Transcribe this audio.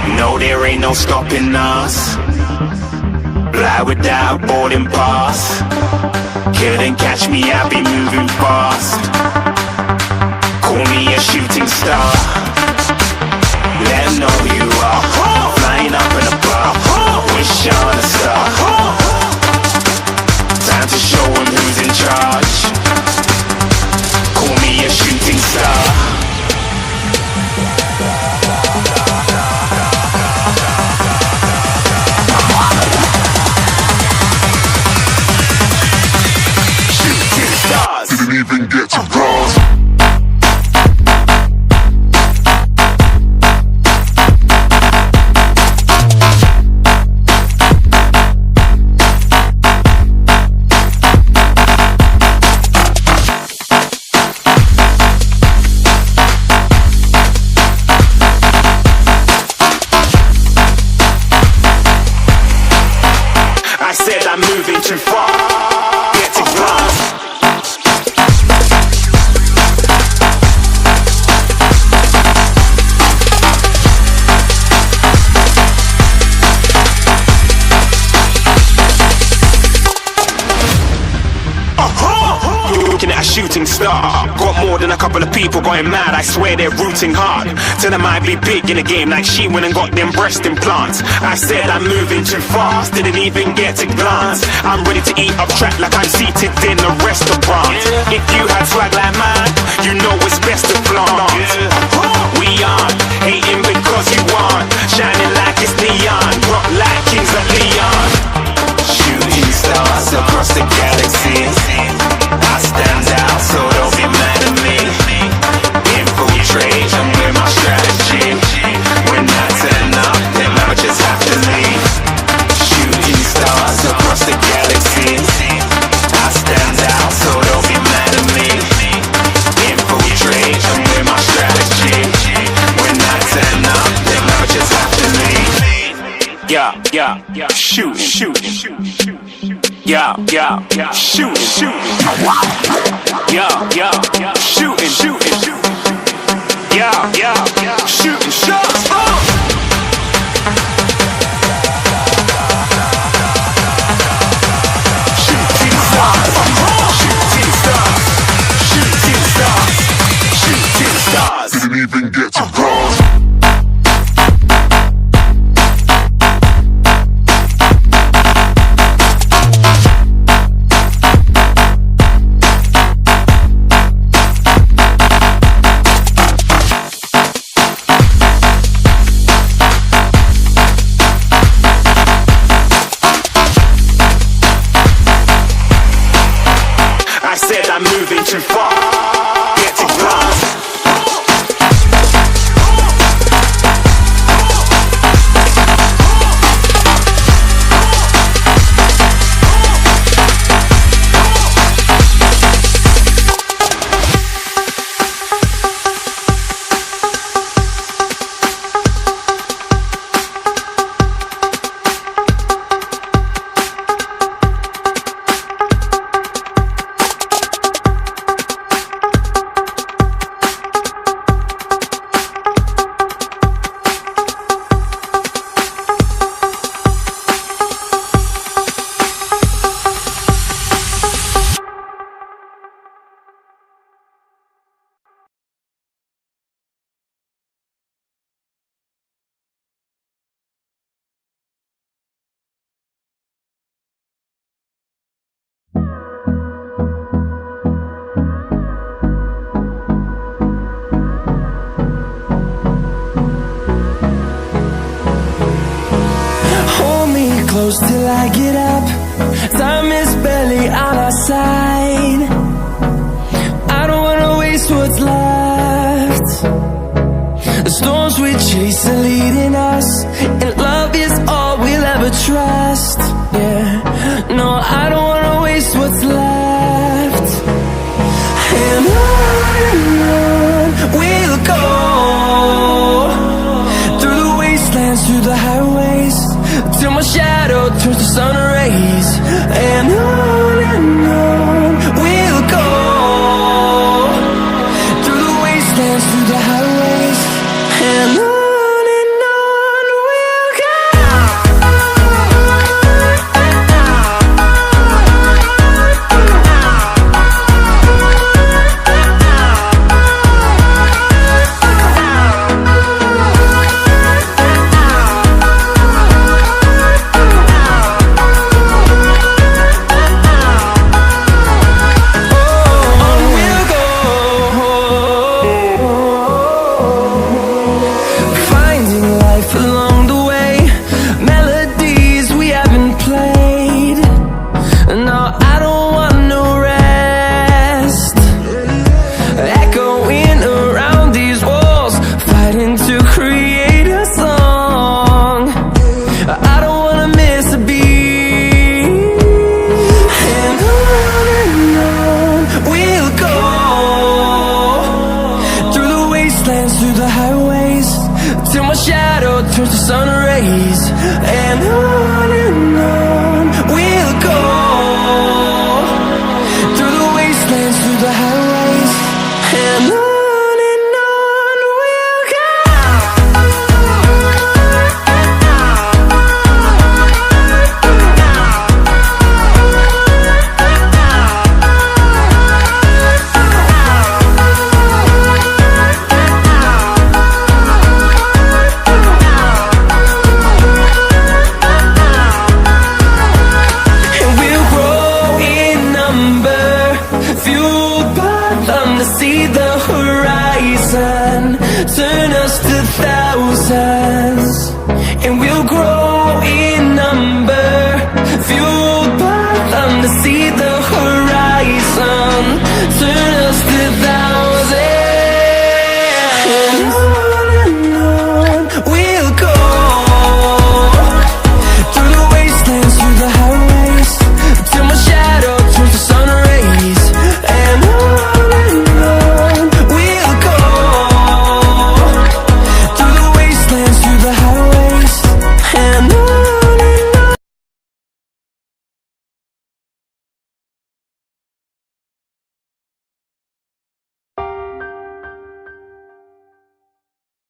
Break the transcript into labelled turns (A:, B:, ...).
A: No, there ain't no stopping us. Fly without a boarding pass. Couldn't catch me, I'll be moving fast. Call me a shooting star. Let 'em know who you are. Flying up in a bar. Wish on a star. Time to show 'em who's in charge. Call me a shooting star.
B: Didn't even get to bronze.
A: I said I'm moving too far. Get to bronze. Looking at a shooting star. Got more than a couple of people going mad. I swear they're rooting hard. Tell them I'd be big in the game like she went and got them breast implants. I said I'm moving too fast, didn't even get to glance. I'm ready to eat up track like I'm seated in a restaurant. If you had swag like mine, you know it's best to flaunt. We aren't hating because you aren't shining like it's neon. Rock like kings of Leon. Shooting stars across the galaxy. I stand out, so don't be mad at me. Infiltrate, I'm with my strategy. When I turn up, then I just have to leave. Shooting stars across the galaxy. I stand out, so don't be mad at me. Infiltrate, I'm with my strategy. When I turn up, then I just have to leave. Yeah, shooting. Yeah, shooting. Yeah, shooting. Yeah, shooting shots. Shooting stars.
B: Didn't even get to bronze.
A: I said I'm moving too far. Get to bronze.
C: Close till I get up. Time is barely on our side. I don't wanna waste what's left. The storms we chase are leading us, and love is all we'll ever trust. Yeah, no, I don't wanna waste what's left. And on we'll go, through the wastelands, through the highways, till my shadow turns to sun rays. And on we'll go, through the wastelands, through the highways. And on shadow turns to sun rays, and on